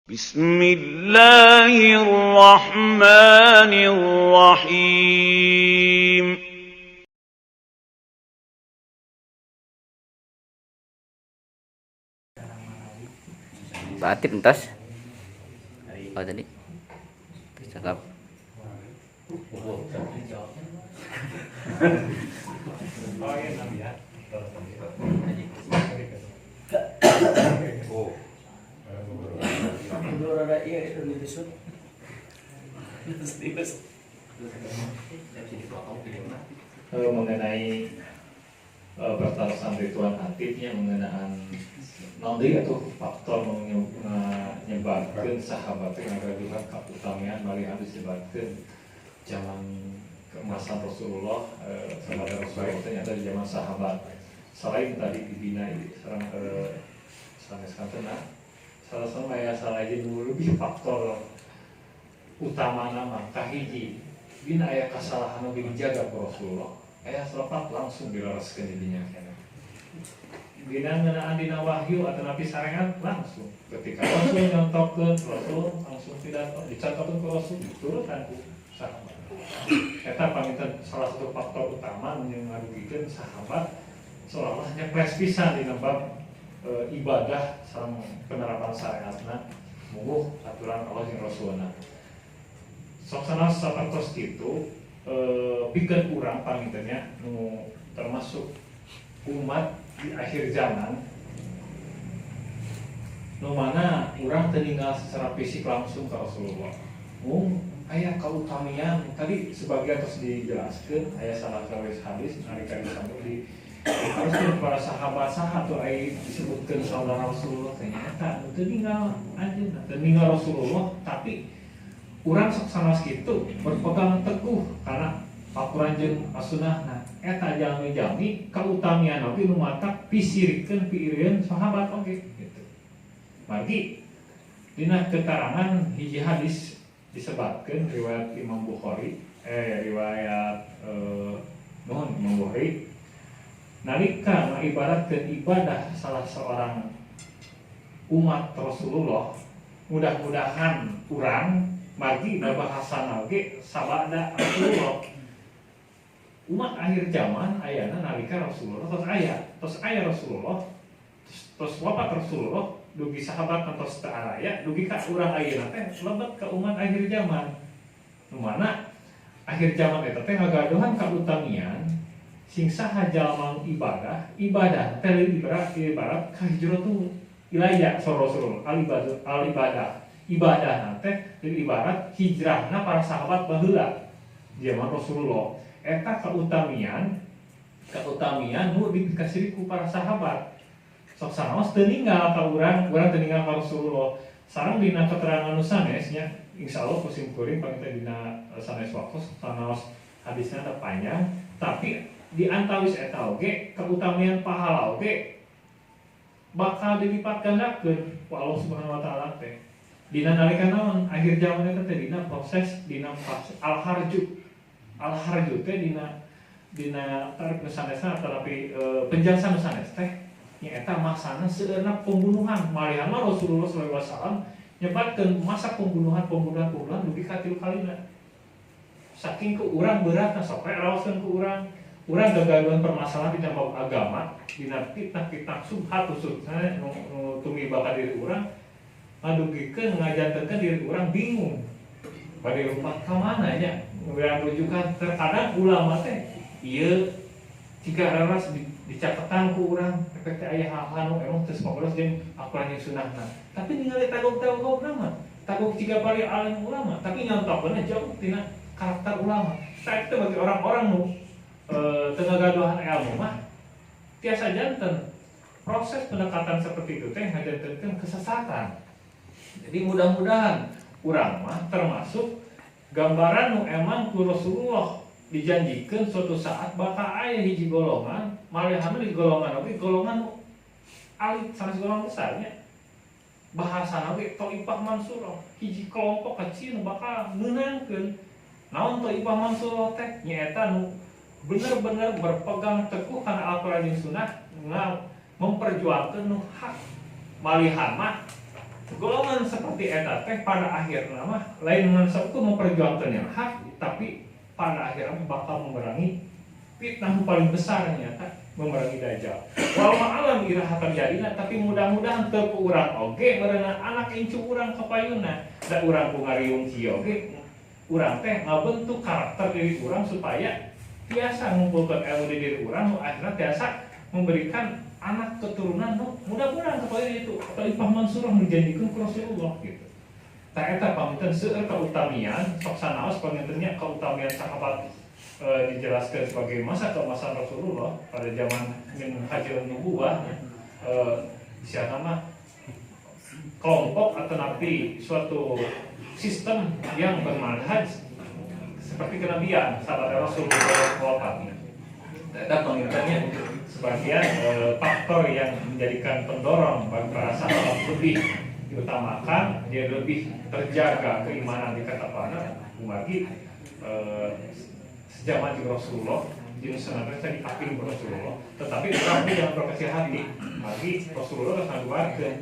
بسم الله الرحمن الرحيم Pak Atip entos. Oh tadi. Cakap. Mengenai pertarasan ritual aktifnya mengenai nanti atau faktor menyebabkan sahabat keagamaan keutamian mari harus disebabkan zaman keemasan Rasulullah sahabat Rasulullah ternyata di zaman sahabat selain tadi dibina serang salah satu ya salah aja dulu lebih faktor utama nama kahiji bina ayah kesalahan lebih dijaga Rasulullah ayah selepat langsung dilaraskan dirinya bina ngenaan dina wahyu atau nabi syariat langsung ketika Rasul nyontokeun Rasul langsung tidak dicatatkan ke Rasul diturunkan ku sahabat eta pamitan salah satu faktor utama yang ngarugikan sahabat seolah-olah nyepres pisan dina bab ibadah sama penerapan syariatna muguh aturan Allah jeung Rasulna soksana sapertos kitu pikeun urang pamitannya nu termasuk umat di akhir zaman nu mana urang teu ninggal secara fisik langsung ke Rasulullah aya kautamian tadi sebagian terus dijelaskeun aya salah satu hadis nalika disambung di harus para sahabat atau disebutkan saudara Rasulullah ternyata itu tinggal aja tinggal Rasulullah tapi urang sok sama segitu berpegang teguh karena aturan jeung as-sunnah eta jalmi-jalmi kautamian oge nu matak pisirikeun piireun sahabat oge gitu. Mari dina keterangan hiji hadis disebutkeun riwayat Imam Bukhari riwayat Imam Bukhari nalika mengibaratkan ibadah salah seorang umat Rasulullah mudah-mudahan urang margi bahasa oge sabada Rasulullah umat akhir zaman ayana nalika Rasulullah terus aya Rasulullah terus wafat Rasulullah dugi sahabat terus teu aya dugi ka urang ayeuna teh lebet ka umat akhir zaman nu mana akhir zaman eta teh ngagaduhan kautamian sing saha jalma ibadah teh ibarat kahijratu ilayah Rasul al ibadah teh ibarat hijrahna para sahabat baheula zaman Rasulullah eta kautamian nu dikasih ku para sahabat sok sanaos teu ninggal ka urang teu ninggal ka Rasulullah sareng dina keterangan nu sanes nya insyaallah kusim kuring pangita dina sanes waktu sanaos hadisna teh panjang tapi di antawis eta oge keutamian pahala oge bakal dilipat gandakeun ku Allah Subhanahu wa taala teh dina nalika naon akhir zaman eta teh dina proses dina fase al-harju teh dina tarik sanesna tapi penjelasan sanes teh nya eta maksana seueurna pembunuhan malihan Rasulullah sallallahu alaihi wasallam nyebatkeun masa pembunuhan dugi ka 3 kalina saking ku urang beratna sok raoskeun ku urang gagaduhan permasalahan di dalam agama dina fitnah subhat khususnya nu tumiba ka diri urang ngadugikeun ngajantenkeun diri urang bingung bade rumah ka mana nya urang rujukan terkadang ulama teh ieu jika raras dicaketan ku urang efek teh aya hal-hal nu emang teu sapolos jeung aturan yang sunnahna tapi ningali tanggung nama tanggung jiga bari alim ulama tapi nyontokeun jauh tina karakter ulama saat itu bagi orang-orang nu tenagaduhan ilmu mah tiasa janten proses pendekatan seperti itu teh ngajantenkeun kesesatan jadi mudah-mudahan urang mah termasuk gambaran nu emang ku Rasulullah dijanjikan suatu saat bakal aya hiji golongan malihan di golongan oge golongan nu alit sanes golongan besarnya bahasa oge Thaifah Mansurah hiji kelompok kecil nu bakal meunangkeun naon Thaifah Mansurah teh nyaeta nu benar-benar berpegang teguh karena Al-Quran dan Sunnah memperjuangkan hak malihan mah golongan seperti eta teh pada akhirnya mah lain ngansep itu memperjuangkan yang hak, tapi pada akhirnya bakal memerangi fitnah paling besar nyata, memerangi dajjal. Wal ma'alam iraha terjadina, tapi mudah-mudahan teu ku urang oge meureunan anak incu urang kapayuna. Da urang ku ngariung kieu oge, urang teh ngabentuk karakter diri urang supaya biasa ngumpulkeun ilmu di diri urang, akhirnya biasa memberikan anak keturunan mudah-mudahan kepada itu Khalifah Mansurah menjanjikan ke Rasulullah gitu. Tah eta pamunten seueur kautamian sok sanaos pangintennya kautamian sahabat dijelaskan sebagai masa ke masa Rasulullah pada zaman Hajjal Nubuwah siapa nama kelompok atau nabi suatu sistem yang bermanhaj seperti kenabian sahabat Rasulullah wafat. Ada pengintannya sebagian faktor yang menjadikan pendorong bagi para sahabat lebih diutamakan, dia lebih terjaga keimanan di kata pana bagi sejaman di Rasulullah jenis senantiasa dikaping Rasulullah, tetapi tetapi yang berkecil hati bagi Rasulullah harus mengeluarkan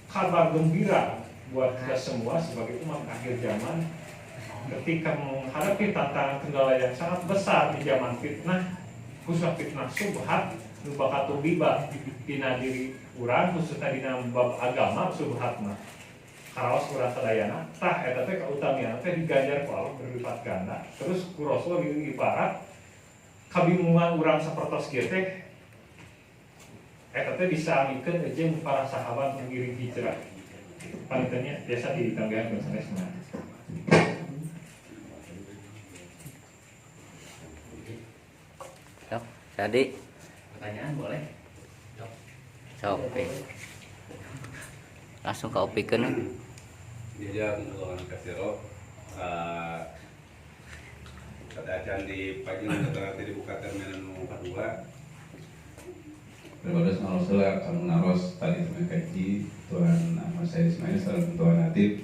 kabar gembira buat kita semua sebagai umat akhir zaman ketika menghadapi tantangan kendala yang sangat besar di zaman fitnah, khususnya fitnah subhat nu bakal tubiba dina diri urang khususnya dina bab agama subhat mah karaos urang sadayana tah eta teh kautamian teh diganjar ku Allah berlipat ganda. Terus ku Rasul ibarat kabingungan urang sapertos kieu teh eta teh disamikeun jeung para sahabat mengiring hijrah. Panitanya biasa ditanggakeun sanesna. Jadi pertanyaan boleh? sok langsung ke opikeun. Dia mengeluarkan kasiro pada acan di pagi nanti dibuka terminal nomor 2. Berbadas manusia akan menaros tadi teman kaji Tuhan Ahmad Said Ismail salam Tuhan Natif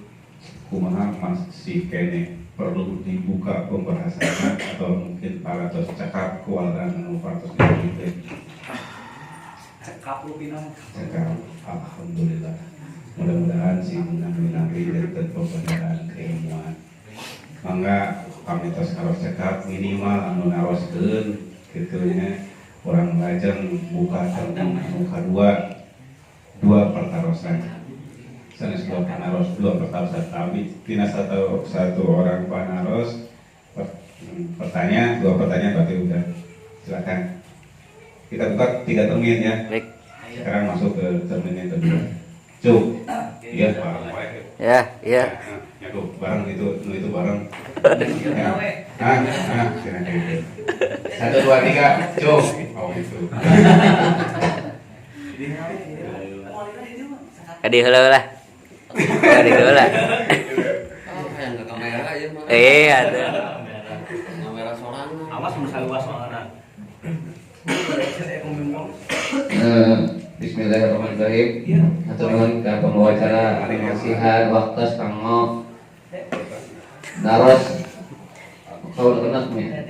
kumaha masih kene perlu dibuka pembahasannya atau mungkin para tos cakap kewalahan nomor 400 Cekap lu pinang. cakap alhamdulillah. Mudah-mudahan si nabi-nabi dan pembenaran keilmuan. Mangga kami tos karos cekap minimal anu naroskeun kitu orang belajar buka terang muka dua pertarosan. Sanes dua pertarosan tapi tina satu orang panaros pertanyaan dua pertanyaan berarti udah silakan. Kita buka 3 termin ya. Baik. Sekarang masuk ke termin yang kedua. Cuk, iya bareng wae. Ya, iya. Ya tuh bareng itu bareng. Sini gitu. 1 2 3, cuk. Oh gitu. Kadi heula lah. Kadi heula lah. Yang ke kamera aja mah. Ada. Kamera sorangan. Awas misalnya luas mana? Bismillahirrahmanirrahim. Atur nuhun ka pemwawancara nasihat waktu kanggo naros kaul kenaknya.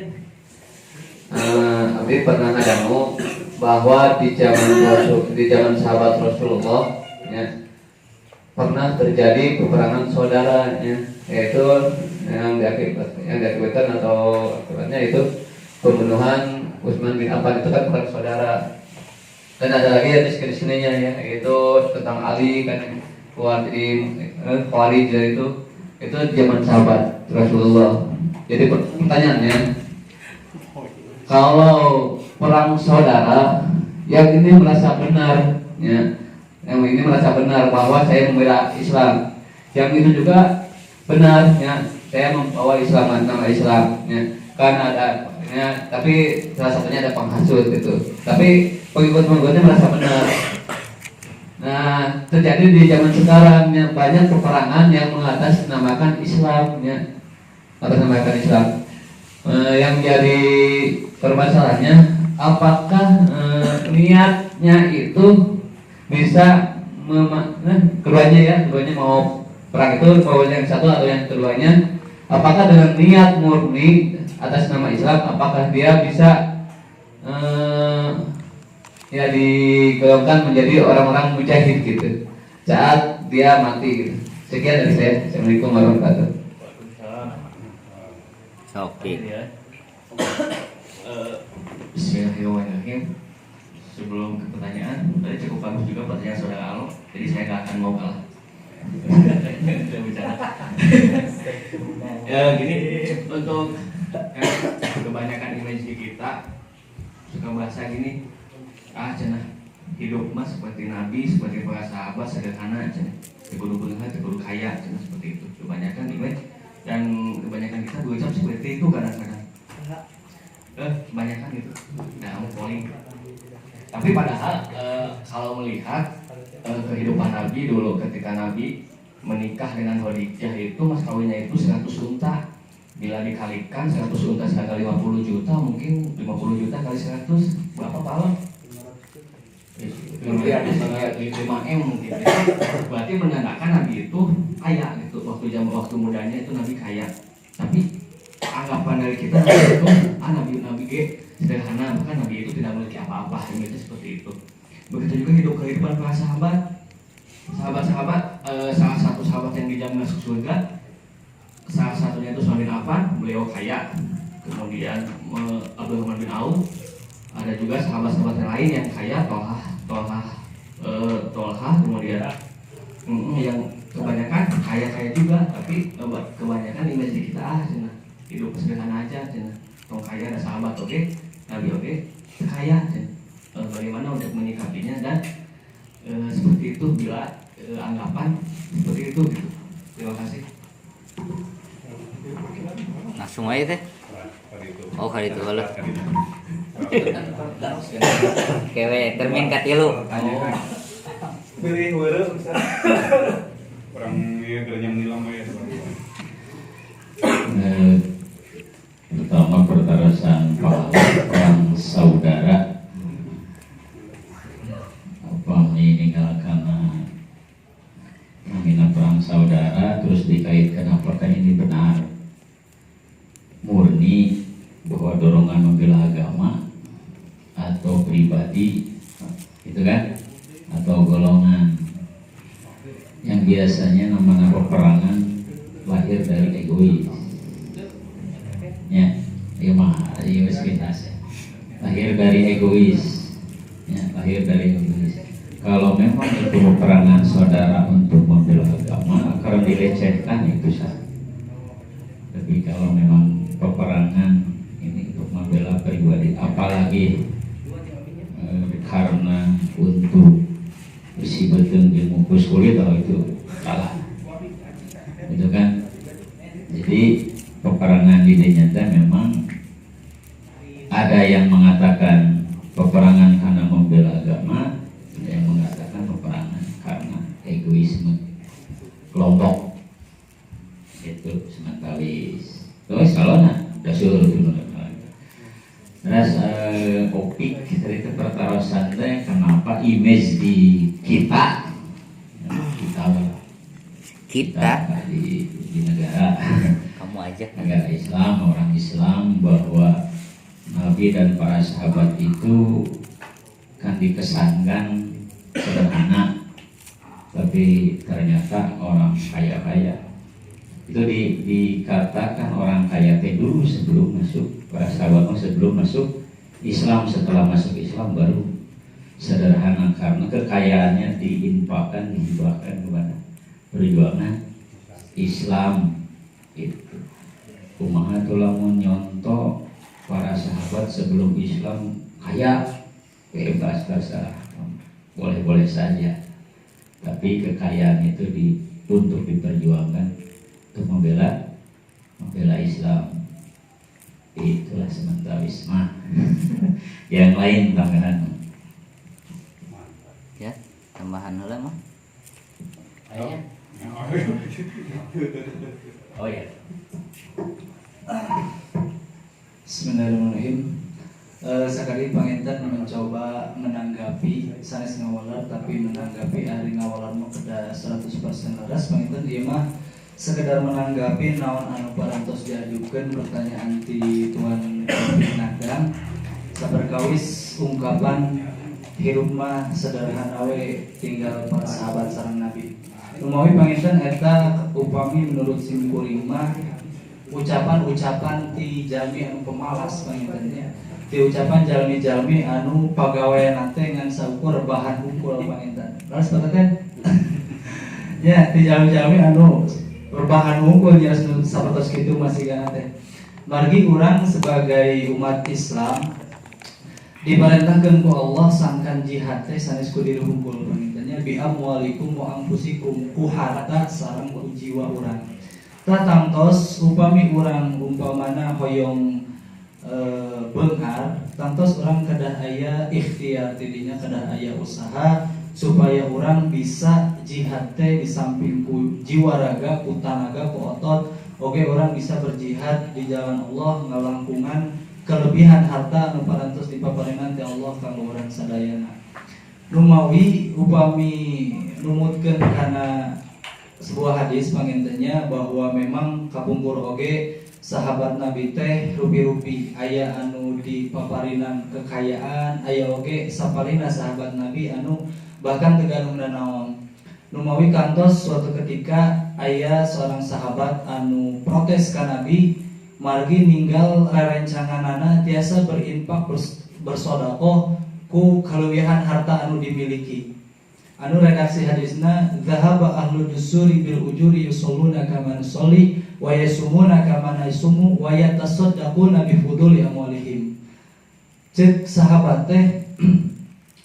Abi pernah ngadangu bahwa di zaman sahabat Rasulullah ya, pernah terjadi peperangan saudara ya, yaitu yang diakibatkan atau akibatnya itu pembunuhan Utsman bin Affan, itu kan perang saudara. Dan ada lagi hadis di sininya ya, yaitu tentang Ali kan Khawarij itu zaman sahabat Rasulullah. Jadi pertanyaannya, kalau perang saudara yang ini merasa benar ya, yang ini merasa benar bahwa saya membela Islam, yang itu juga benar ya, saya membawa Islam, nama Islam ya, karena ada ya, tapi salah satunya ada penghasut gitu. Tapi pengikut-pengikutnya merasa benar. Nah, terjadi di zaman sekarang ya, banyak peperangan yang mengatasnamakan Islam ya, atasnamakan Islam. Yang jadi permasalahannya, apakah niatnya itu bisa keduanya mau perang itu, mau yang satu atau yang keduanya, apakah dengan niat murni atas nama Islam, apakah dia bisa ya digolongkan menjadi orang-orang mujahid gitu. Saat dia mati gitu. Sekian dari saya. Assalamualaikum warahmatullahi wabarakatuh. Oke. Bismillahirrahmanirrahim. Sebelum ke pertanyaan, tadi cukup bagus juga pertanyaan saudara Alo, jadi saya nggak akan mau kalah. Saya bicara. Ya gini, untuk kebanyakan image kita suka bahasa gini, cenah hidup mas seperti Nabi, seperti para sahabat sederhana, cenah tegudu beunghar, tegudu kaya, cenah seperti itu. Kebanyakan image dan kebanyakan kita berucap seperti itu kadang-kadang. Kebanyakan gitu. Nah, polling. Tapi padahal kalau melihat kehidupan Nabi dulu ketika Nabi menikah dengan Khadijah itu mas kawinnya itu 100 unta. Bila dikalikan 100 unta sekali 50 juta, mungkin 50 juta kali 100 berapa pahala? 5M mungkin. Berarti menandakan Nabi itu kaya gitu. Waktu mudanya itu Nabi kaya. Tapi anggapan dari kita Nabi itu Nabi sederhana, bahkan Nabi itu tidak memiliki apa-apa, itu seperti itu. Begitu juga hidup kehidupan para sahabat. Sahabat-sahabat, salah satu sahabat yang dijamin masuk surga, salah satunya itu Utsman bin Affan, beliau kaya. Kemudian Abdurrahman bin Auf, ada juga sahabat-sahabat yang lain yang kaya, Tolha, kemudian yang kebanyakan kaya juga, tapi kebanyakan image kita hidup sederhana aja, tong kaya ada sahabat Nabi kaya, bagaimana untuk menyikapinya dan seperti itu bila anggapan seperti itu gitu. Terima kasih. Langsung aja teh. Oh kali itu kalau. Kewe termin katilu. Pilih weureu Orang ya kerja nilam ya. Pertama pertarasan perang saudara apa meninggalkan menghina perang saudara terus dikaitkan apakah ini benar murni bahwa dorongan membela agama atau pribadi itu kan atau golongan yang biasanya nama peperangan lahir dari egois ya, lahir dari egois ya, lahir dari egois. Kalau memang itu peperangan saudara untuk membela agama akan dilecehkan itu sah. Tapi kalau memang peperangan ini untuk membela pribadi, apalagi karena untuk besi betung di mukus kulit, itu salah, itu kan. Jadi peperangan di nyata memang ada yang mengatakan peperangan karena membela agama, ada yang mengatakan peperangan karena egoisme kelompok itu sementalis. Terus kalau dasar dulu terus opik dari pertarusan teh kenapa image di kita di negara Kamu aja. negara Islam, orang Islam, bahwa Nabi dan para sahabat itu kan dikesankan sederhana, tapi ternyata orang kaya-kaya. Itu dikatakan orang kaya teh dulu sebelum masuk, para sahabat sebelum masuk Islam, setelah masuk Islam baru sederhana karena kekayaannya diinfakkan, dihibahkan kepada perjuangan Islam. Itu kumaha tulamun nyonto para sahabat sebelum Islam kaya, bebas terserah, boleh-boleh saja, tapi kekayaan itu untuk diperjuangkan untuk membela Islam. Itulah sementarisme. Yang lain tambahan Ya, tambahan heula mah. oh ya. Bismillahirrahmanirrahim. Sakali panginten mencoba menanggapi sanes ngawalar, tapi menanggapi hari ngawalar mah pada 100% leres. Panginten ieu mah sekedar menanggapi naon anu parantos diajukeun pertanyaan ti Tuan Nadang saperkawis ungkapan hirup mah sederhana we tinggal para sahabat sareng Nabi. Rumawi panginten eta upami menurut simkuring mah ucapan-ucapan ti jalmi anu pemalas pangintennya. Ti ucapan jalmi-jalmi anu pagawean teh ngan saukur bahan hukul panginten. Laras pataten. Ya, ti jalmi-jalmi anu berbahan hukul jelas sapertos kitu masih kana teh. Margi urang sebagai umat Islam diperintahkan ku Allah sangkan jihad teh sanes ku diri hukul pangintennya bi amwalikum wa anfusikum ku harta sareng ku jiwa urang. Tangtos upami urang umpamana hoyong beunghar tangtos urang kedah aya ikhtiar tidinya kedah aya usaha supaya urang bisa jihad teh di samping ku jiwa raga ku tanaga ku otot oge urang bisa berjihad di jalan Allah ngalangkungan kelebihan harta anu parantos dipaparingan ti Allah kanggo urang sadayana. Rumawi upami numutkeun kana sebuah hadis pangintennya bahwa memang kapungkur oge sahabat Nabi teh rupi-rupi aya anu dipaparinan kekayaan aya oge sapalina sahabat Nabi anu bahkan teganungna naon. Rumawi kantos suatu ketika aya seorang sahabat anu protes ka Nabi margi ninggal rerencanganana tiasa berinfak bersedekah ku kaleuwihan harta anu dimiliki. Anu redaksi hadisna zahaba ahlu dusuri bil ujuri yusalluna kama nusalli wa yasumuna kama nasumu wa yatasaddaquna bi fuduli amwalihim. Cek sahabat teh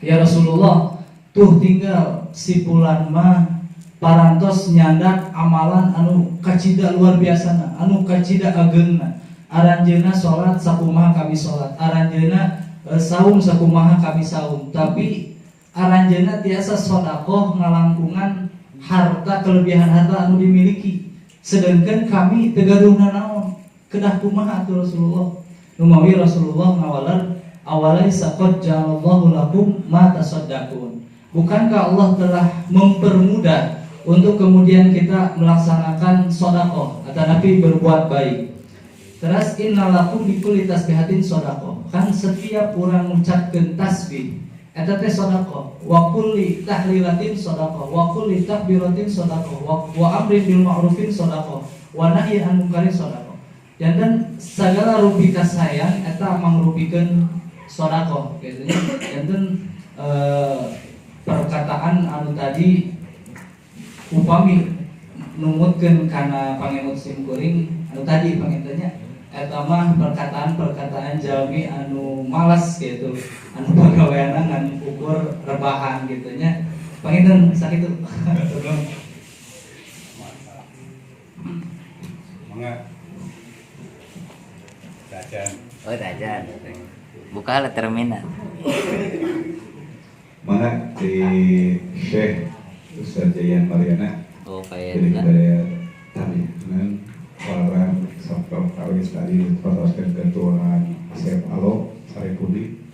ya Rasulullah tuh tinggal si fulan mah parantos nyandak amalan anu kacida luar biasa anu kacida ageungna aranjeunna salat sakumaha kami salat aranjeunna saum sakumaha kami saum tapi aranjeunna tiasa sedekah ngalangkungan harta kelebihan harta anu dimiliki sedangkan kami teu gaduhna naon kedah kumaha atuh Rasulullah. Rumawi Rasulullah ngawalar awalaisa qad ja'alallahu lakum ma tasaddaqun. Bukankah Allah telah mempermudah untuk kemudian kita melaksanakan sedekah atau Nabi berbuat baik. Terus innalakum bikulli tasbihatin sedekah. Kan setiap orang mengucapkan tasbih eta teh sedekah. Wa kulli tahlilatin sedekah, wa kulli takbiratin sedekah, wa amrin bil ma'rufin sedekah, wa nahyi anil munkar sedekah. Janten segala rupi kasayang eta mangrupikeun sedekah gitu nya. Janten perkataan anu tadi upami numutkeun kana pangemut simkuring anu tadi pangintennya eta mah perkataan jalmi anu malas gitu anu pagaweana ngan ukur rebahan gitu nya panginten sakitu. Mangga tajan Oh tajan. Buka lah terminal. mangga di Syekh Ustaz Jayan Mariana Oh jadi kayak budaya taminan orang sampai kawis tadi teruskan ketuaan Asep Alo Saripudi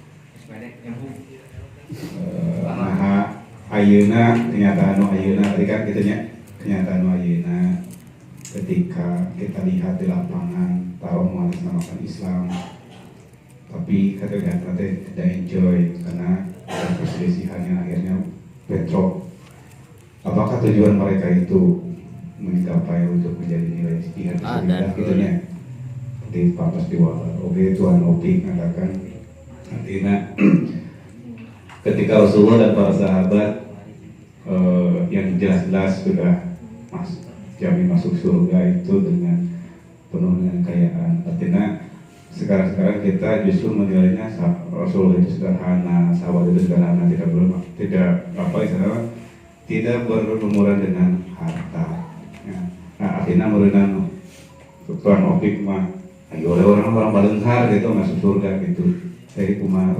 nah ayeuna kenyataan ayeuna tadi kan kita kenyataan ayeuna ketika kita lihat di lapangan tahu mengatasnamakan Islam tapi kadang-kadang kita tidak enjoy karena perselisihan yang akhirnya bentrok. Apakah tujuan mereka itu mencapai untuk menjadi nilai jihad fisabilillah gitunya di Papas Diwala oke Tuan Opik mengatakan artinya ketika Rasulullah dan para sahabat yang jelas-jelas sudah jamin masuk surga itu dengan penuh dengan kekayaan artinya sekarang kita justru menilainya Rasulullah itu sederhana sahabat itu sederhana tidak berlumuran dengan harta. Nah akhirnya merenang Tuan Opik mah ayo orang balengkar gitu masuk surga gitu. Jadi kumah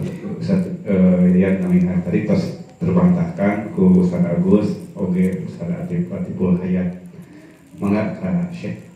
yang namanya tadi tos terbantahkan ku Ustaz Agus, oge Ustaz Atipul Hayat. Mangga Syekh